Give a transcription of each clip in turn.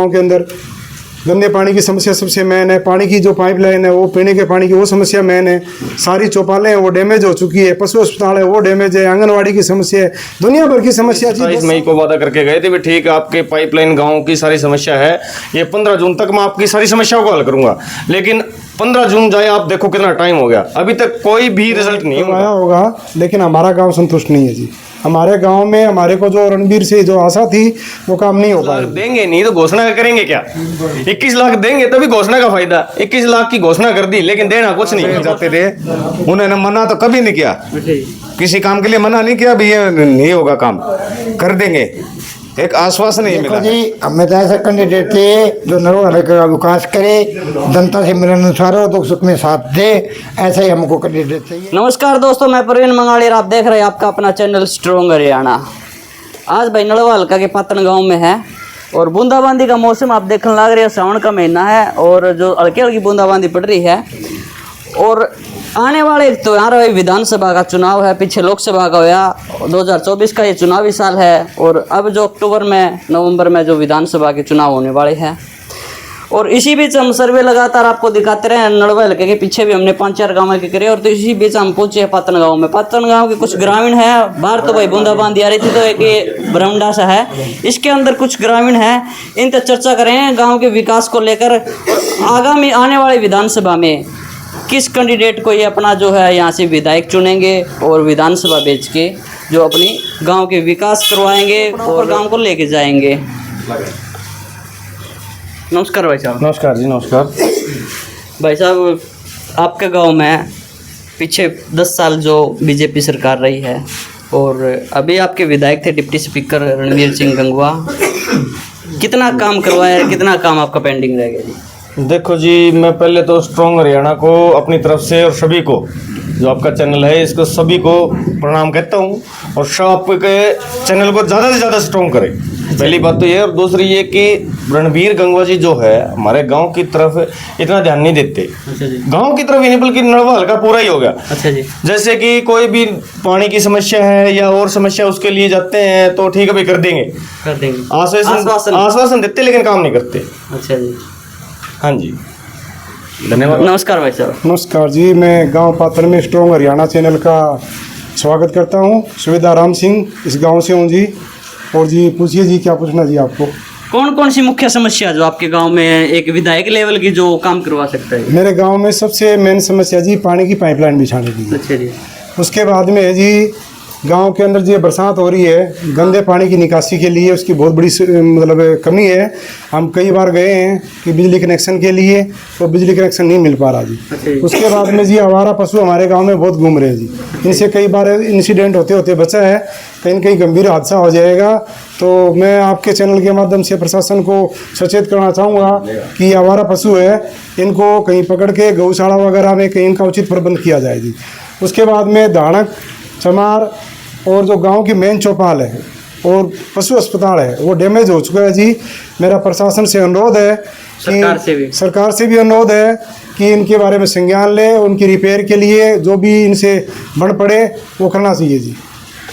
गांव के अंदर गंदे पानी की समस्या सबसे मेन है। पानी की जो पाइपलाइन है वो पीने के पानी की वो समस्या मेन है। सारी चौपालें हैं वो डैमेज हो चुकी है। पशु अस्पताल है वो डैमेज है। आंगनवाड़ी की समस्या है। दुनिया भर की समस्या। 27 मई को वादा करके गए थे भी ठीक है आपके पाइपलाइन गाँव की सारी समस्या है, ये 15 जून तक मैं आपकी सारी समस्याओं को हल करूंगा। लेकिन 15 जून जाए आप देखो कितना टाइम हो गया, अभी तक कोई भी रिजल्ट नहीं आया होगा। लेकिन हमारा गाँव संतुष्ट नहीं है जी। हमारे गांव में हमारे को जो रणबीर से जो आशा थी वो काम नहीं हो पाया। देंगे नहीं तो घोषणा करेंगे क्या? 21 लाख देंगे तभी घोषणा का फायदा। 21 लाख की घोषणा कर दी लेकिन देना कुछ नहीं। जाते थे, उन्होंने मना तो कभी नहीं किया, किसी काम के लिए मना नहीं किया भी ये नहीं होगा काम, कर देंगे, एक आश्वासन नहीं मिला जी। हमें तो ऐसा कैंडिडेट चाहिए जो नरोड़ा का विकास करे, जनता से मिलन अनुसार हो, दुख सुख में साथ दे, ऐसा ही हमको कैंडिडेट चाहिए। नमस्कार दोस्तों, मैं प्रवीण मंगाड़ी और आप देख रहे हैं आपका अपना चैनल स्ट्रॉन्ग हरियाणा। आज भाई नलवा हल्का के पातन गांव में है और बूंदाबांदी का मौसम आप देखने लग रहे हो। सावन का महीना है और जो हल्की हल्की बूंदाबांदी पड़ रही है। और आने वाले तो यहाँ विधानसभा का चुनाव है, पीछे लोकसभा का हुआ, 2024 का ये चुनावी साल है। और अब जो अक्टूबर में नवंबर में जो विधानसभा के चुनाव होने वाले हैं। और इसी बीच हम सर्वे लगातार आपको दिखाते रहे। नलवा हल्के के पीछे भी हमने 5-4 गाँव के करे और तो इसी बीच हम पहुंचे हैं पातन गाँव में। पातन गाँव के कुछ ग्रामीण हैं। बाहर तो भाई बूंदाबांदी आ रही थी तो एक ये बरमडा सा है, इसके अंदर कुछ ग्रामीण हैं। इनसे चर्चा करें गाँव के विकास को लेकर। आगामी आने वाले विधानसभा में किस कैंडिडेट को ये अपना जो है यहाँ से विधायक चुनेंगे और विधानसभा भेज के जो अपनी गांव के विकास करवाएंगे और गांव को लेके जाएंगे। नमस्कार भाई साहब। नमस्कार जी, नमस्कार भाई साहब, आपके गांव में पीछे 10 साल जो बीजेपी सरकार रही है और अभी आपके विधायक थे डिप्टी स्पीकर रणवीर सिंह गंगवा, कितना काम करवाया है, कितना काम आपका पेंडिंग रह गया जी? देखो जी, मैं पहले तो स्ट्रॉन्ग हरियाणा को अपनी तरफ से और सभी को जो आपका चैनल है इसको सभी को प्रणाम कहता हूँ। और सब आपके चैनल को ज़्यादा से ज़्यादा स्ट्रॉन्ग करें, पहली बात तो ये। और दूसरी ये कि रणबीर गंगवा जी जो है हमारे गांव की तरफ इतना ध्यान नहीं देते। अच्छा जी। गांव की तरफ ही नहीं बल्कि नलवा हल्का पूरा ही हो गया। अच्छा जी। जैसे कि कोई भी पानी की समस्या है या और समस्या उसके लिए जाते हैं तो ठीक है भाई कर देंगे आश्वासन देते लेकिन काम नहीं करते। अच्छा जी। हाँ जी, धन्यवाद। नमस्कार भाई साहब। नमस्कार जी। मैं गांव पातन में स्ट्रॉन्ग हरियाणा चैनल का स्वागत करता हूं। सुविधा राम सिंह इस गांव से हूं जी। और जी पूछिए जी, क्या पूछना जी आपको? कौन कौन सी मुख्य समस्या जो आपके गांव में एक विधायक लेवल की जो काम करवा सकता है? मेरे गांव में सबसे मेन समस्या जी पानी की पाइपलाइन बिछाने की। अच्छा जी। उसके बाद में जी गांव के अंदर जो बरसात हो रही है, गंदे पानी की निकासी के लिए उसकी बहुत बड़ी मतलब कमी है। हम कई बार गए हैं कि बिजली कनेक्शन के लिए, तो बिजली कनेक्शन नहीं मिल पा रहा जी। अच्छा। उसके बाद में जी आवारा पशु हमारे गांव में बहुत घूम रहे हैं जी। इनसे कई बार इंसिडेंट होते होते बचा है, कहीं कहीं गंभीर हादसा हो जाएगा। तो मैं आपके चैनल के माध्यम से प्रशासन को सचेत करना चाहूँगा कि आवारा पशु है, इनको कहीं पकड़ के गौशाला वगैरह में कहीं इनका उचित प्रबंध किया जाए जी। उसके बाद में धानक, चमार और जो गांव की मेन चौपाल है और पशु अस्पताल है वो डैमेज हो चुका है जी। मेरा प्रशासन से अनुरोध है कि सरकार से भी अनुरोध है कि इनके बारे में संज्ञान ले, उनकी रिपेयर के लिए जो भी इनसे बन पड़े वो करना चाहिए जी।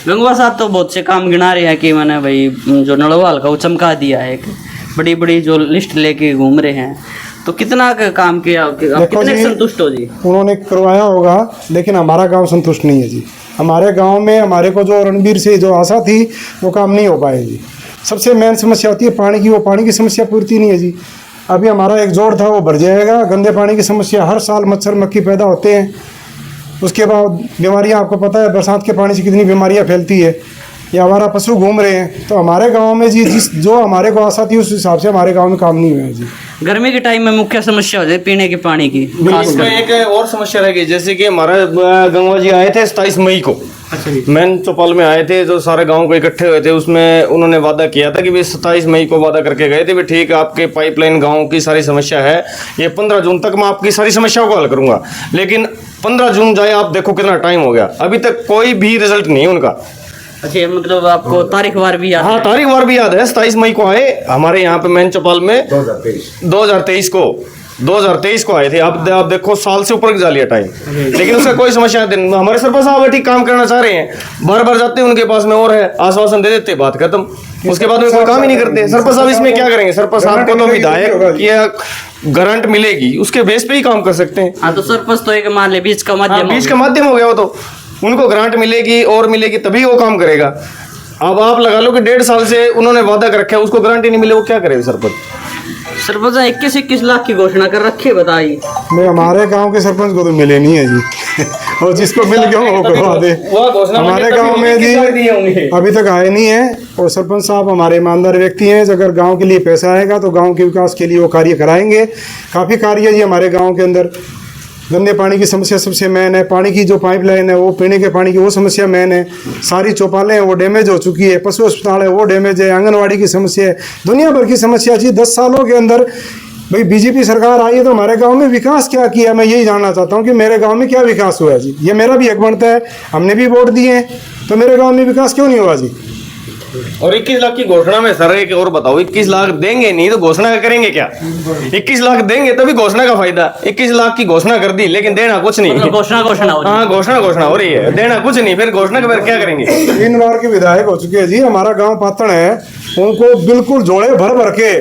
गंगवा साहब तो बहुत से काम गिना रहे हैं कि मैंने भाई जो नलवा हल्का वो चमका दिया है, एक बड़ी बड़ी जो लिस्ट लेके घूम रहे हैं, तो कितना का काम किया, आप कितने संतुष्ट हो जी? उन्होंने करवाया होगा लेकिन हमारा गांव संतुष्ट नहीं है जी। हमारे गांव में हमारे को जो रणबीर से जो आशा थी वो काम नहीं हो पाए जी। सबसे मेन समस्या होती है पानी की, वो पानी की समस्या पूर्ति नहीं है जी। अभी हमारा एक जोड़ था वो भर जाएगा। गंदे पानी की समस्या, हर साल मच्छर मक्खी पैदा होते हैं। उसके बाद बीमारियां, आपको पता है बरसात के पानी से कितनी बीमारियां फैलती है। या हमारा पशु घूम रहे हैं। तो हमारे गांव में जी जो हमारे को आशा थी उस हिसाब से हमारे गांव में काम नहीं हुआ है जी। गर्मी के टाइम में मुख्य समस्या हो जाए पीने के पानी की। इसमें एक और समस्या रह गई, जैसे कि हमारे गंगवा जी आए थे 27 मई को। अच्छा जी। मैन चौपाल में आए थे, जो सारे गांव को इकट्ठे हुए थे, उसमें उन्होंने वादा किया था कि भाई 27 मई को वादा करके गए थे भी ठीक है आपके पाइपलाइन गांव की सारी समस्या है, ये 15 जून तक मैं आपकी सारी समस्याओं को हल करूंगा। लेकिन 15 जून जाए आप देखो कितना टाइम हो गया, अभी तक कोई भी रिजल्ट नहीं है उनका। अच्छा, मतलब आपको तारीख वार भी याद? हाँ, तारीख वार भी याद है। 27 मई को आए हमारे यहाँ पे मैन चौपाल में 2023 को 2023 को आए थे। अब आप देखो साल से ऊपर जा लिया टाइम, लेकिन उसका कोई समस्या नहीं। हमारे सरपंच साहब ठीक काम करना चाह रहे हैं, बार बार जाते हैं उनके पास में और है, आश्वासन दे देते, बात खत्म, उसके बाद में कोई काम ही नहीं करते। सरपंच साहब इसमें क्या करेंगे? सरपंच साहब को तो विधायक की ग्रांट मिलेगी, उसके बेस पे ही काम कर सकते हैं। हाँ, तो सरपंच तो एक मान ले बीच का माध्यम बीच का माध्यम हो गया वो, तो उनको ग्रांट मिलेगी और मिलेगी तभी वो काम करेगा। अब आप लगा लो कि 1.5 साल से उन्होंने वादा कर रखा है, उसको ग्रांट ही नहीं मिले, वो क्या करेगा सरपंच? सरपंच 21 लाख की घोषणा कर रखी है, बताइए। मैं हमारे गांव के सरपंच को तो मिले नहीं है जी और जिसको मिल गया वो करवा दे। हमारे गांव में जी अभी तक आए नहीं है। और सरपंच साहब हमारे ईमानदार व्यक्ति हैं, अगर गांव के लिए पैसा आएगा तो गांव के विकास के लिए वो कार्य कराएंगे। काफ़ी कार्य जी हमारे गांव के अंदर। गंदे पानी की समस्या सबसे मेन है, पानी की जो पाइपलाइन है वो पीने के पानी की वो समस्या मेन है। सारी चौपालें हैं वो डैमेज हो चुकी है, पशु अस्पताल है वो डैमेज है, आंगनवाड़ी की समस्या है, दुनिया भर की समस्या जी। 10 सालों के अंदर भाई बीजेपी सरकार आई है तो हमारे गांव में विकास क्या किया, मैं यही जानना चाहता हूं कि मेरे गांव में क्या विकास हुआ है जी। ये मेरा भी हक बनता है, हमने भी वोट दिए हैं, तो मेरे गांव में विकास क्यों नहीं हुआ जी? और 21 लाख की घोषणा में सर एक और बताओ, 21 लाख देंगे नहीं तो घोषणा करेंगे क्या? 21 लाख देंगे तभी घोषणा का फायदा। 21 लाख की घोषणा कर दी लेकिन देना कुछ नहीं। मतलब घोषणा हो रही है। हाँ, घोषणा हो रही है, देना कुछ नहीं, फिर घोषणा के बाद क्या करेंगे? 3 बार के विधायक हो चुके हैं जी। हमारा गांव पातन है, उनको बिल्कुल जोड़े भर भर के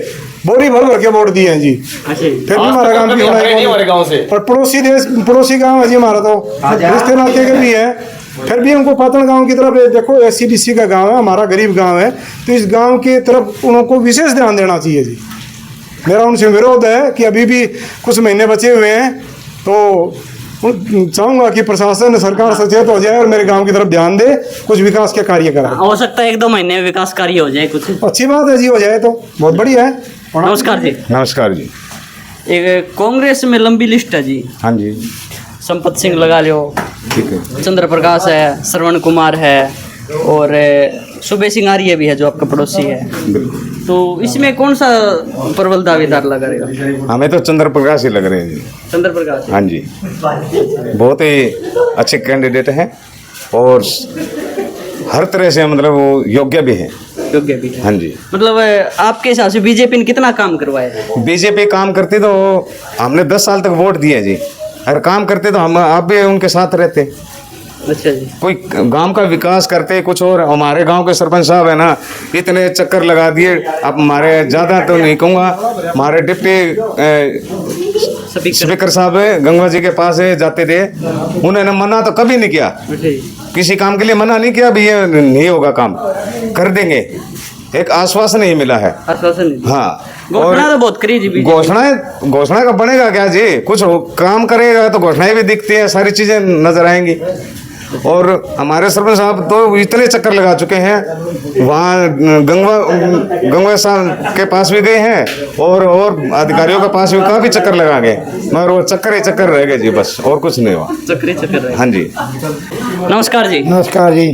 बोरी भर के वोट दिए हैं जी, फिर भी हमारा काम की हमारे गाँव से। और पड़ोसी गांव है जी हमारा, तो रिश्ते नाते के भी है, फिर भी उनको पातन गांव की तरफ देखो, SC/BC का गांव है, हमारा गरीब गांव है, तो इस गांव की तरफ उनको विशेष ध्यान देना चाहिए जी। मेरा उनसे विरोध है कि अभी भी कुछ महीने बचे हुए हैं, तो चाहूंगा कि प्रशासन सरकार सचेत हो जाए और मेरे गांव की तरफ ध्यान दे, कुछ विकास के कार्य कराए। हो सकता है 1-2 महीने में विकास कार्य हो जाए कुछ। अच्छी बात है जी, हो जाए तो बहुत बढ़िया है। नमस्कार जी। नमस्कार जी। एक कांग्रेस में लंबी लिस्ट है जी। हाँ जी, संपत सिंह लगा लो, ठीक है। चंद्र प्रकाश है, श्रवण कुमार है और सुबे सिंह आर्य भी है जो आपका पड़ोसी है। तो इसमें कौन सा प्रबल दावेदार लगा रहेगा? हमें तो चंद्र प्रकाश ही लग रहे हैं जी। चंद्र प्रकाश। हाँ जी, बहुत ही अच्छे कैंडिडेट हैं और हर तरह से मतलब वो योग्य भी हैं। योग्य भी है। हाँ जी। मतलब आपके हिसाब से बीजेपी ने कितना काम करवाया है? बीजेपी काम करती तो हमने 10 साल तक वोट दिए जी, अगर काम करते तो हम आप भी उनके साथ रहते। अच्छा जी। कोई गांव का विकास करते कुछ। और हमारे गांव के सरपंच साहब है ना, इतने चक्कर लगा दिए। अब हमारे ज़्यादा तो नहीं कहूँगा, हमारे डिप्टी स्पीकर साहब है, गंगा जी के पास है, जाते थे, उन्होंने मना तो कभी नहीं किया, किसी काम के लिए मना नहीं किया भी ये नहीं होगा काम, कर देंगे, एक आश्वासन ही मिला है। आश्वासन। हाँ, घोषणा तो बहुत करी जी। घोषणा का बनेगा क्या जी? कुछ काम करेगा तो घोषणाएं भी दिखती है, सारी चीजें नजर आएंगी। और हमारे सरपंच साहब तो इतने चक्कर लगा चुके हैं, वहाँ गंगा साहब के पास भी गए हैं और अधिकारियों के पास भी काफी चक्कर लगा गए, मगर वो चक्कर ही चक्कर रह गए जी, बस और कुछ नहीं हुआ। चक्कर। हाँ जी। नमस्कार जी। नमस्कार जी।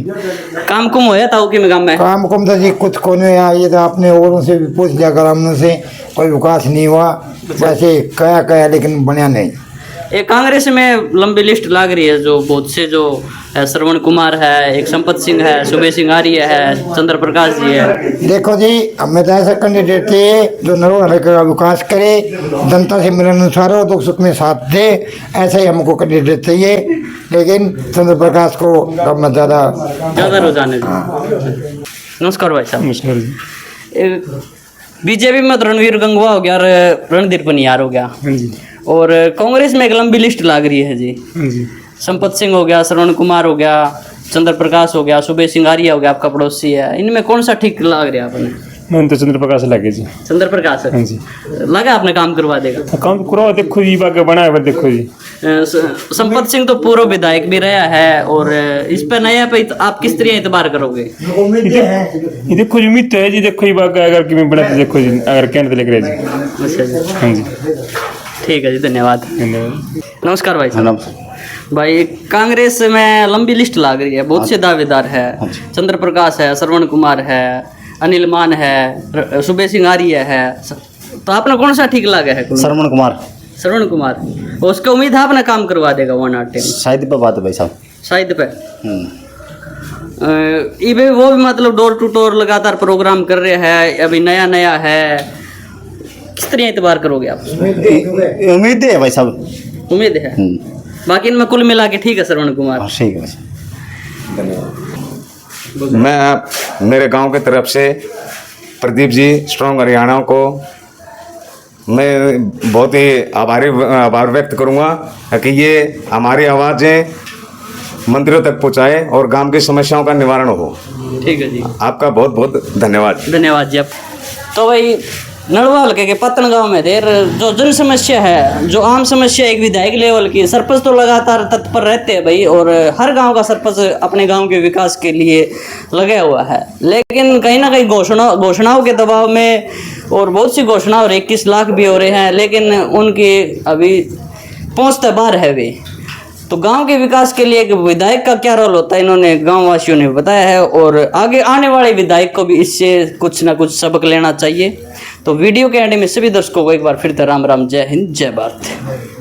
काम कुम होया था कि गाँव में? काम कुम था जी, कुछ कोने ये तो आपने औरों से भी पूछ लिया, ग्रामीणों से कोई विकास नहीं हुआ, वैसे कया लेकिन बना नहीं। एक कांग्रेस में लंबी लिस्ट लग रही है जो बहुत से, जो श्रवण कुमार है, एक संपत सिंह है, सुबे सिंह आर्य है, चंद्र प्रकाश जी है। देखो जी, हमें तो ऐसा कैंडिडेट चाहिए जो नरोड़ा का विकास करे, जनता से मिलनसार हो, दुख सुख में साथ दे, ऐसा ही हमको कैंडिडेट चाहिए। लेकिन चंद्र प्रकाश को कम ज़्यादा रुझान है। नमस्कार भाई साहब। नमस्कार जी। बीजेपी में रणवीर गंगवा हो गया और रणधीर पनियार हो गया। हाँ जी। और कांग्रेस में एक लंबी लिस्ट लग रही है जी। हाँ जी। संपत सिंह हो गया, श्रवण कुमार हो गया, चंद्र प्रकाश हो गया, सुबे सिंह आर्य हो गया, आपका पड़ोसी है। इनमें कौन सा ठीक लग रहा है आपने? मैंने तो चंद्र प्रकाश लगे जी। चंद्र प्रकाश है। हाँ जी। लगा आपने काम करवा देगा? काम करो, देखो जी बाकी बना है, देखो जी। संपत सिंह तो पूर्व विधायक भी रहा है और इस पे नया पे आप किस तरह एतबार करोगे? ये देखो जी, उम्मीद तो है जी, देखो जी बाकी अगर कि मैं बड़ा तो देखो जी, अगर कहने तो लेकर जी। अच्छा जी। हाँ जी। ठीक है जी, धन्यवाद। नमस्कार भाई साहब। भाई कांग्रेस में लंबी लिस्ट लग रही है, बहुत से दावेदार है। चंद्र प्रकाश है, श्रवण कुमार है, अनिल मान है, सुबे सिंह आर्य है। तो आपने कौन सा ठीक लगा है? श्रवण कुमार। श्रवण कुमार, उसका उम्मीद है आपने काम करवा देगा 1 शायद पे बात है भाई साहब, शायद पे। ये वो भी मतलब डोर टू डोर लगातार प्रोग्राम कर रहे हैं, अभी नया है। किस किस तरह एतबार करोगे आप? उम्मीद है भाई साहब। उम्मीद है, बाकी इनमें कुल मिला के ठीक है श्रवण कुमार। ठीक है भाई साहब। मैं मेरे गांव की तरफ से प्रदीप जी स्ट्रॉन्ग हरियाणा को मैं बहुत ही आभार व्यक्त करूंगा कि ये हमारी आवाज़ें मंदिरों तक पहुंचाए और गांव की समस्याओं का निवारण हो। ठीक है जी, आपका बहुत बहुत धन्यवाद। धन्यवाद जी आप। तो भाई नड़वा हल्के के पत्तन गांव में देर जो जन समस्या है, जो आम समस्या एक विधायक लेवल की, सरपंच तो लगातार तत्पर रहते हैं भाई, और हर गांव का सरपंच अपने गांव के विकास के लिए लगा हुआ है, लेकिन कहीं ना कहीं घोषणाओं के दबाव में, और बहुत सी घोषणा और 21 लाख भी हो रहे हैं, लेकिन उनकी अभी पहुँचते बाहर है वे। तो गांव के विकास के लिए एक विधायक का क्या रोल होता है, इन्होंने गांव वासियों ने बताया है, और आगे आने वाले विधायक को भी इससे कुछ ना कुछ सबक लेना चाहिए। तो वीडियो के एंड में सभी दर्शकों को एक बार फिर राम राम, जय हिंद, जय भारत।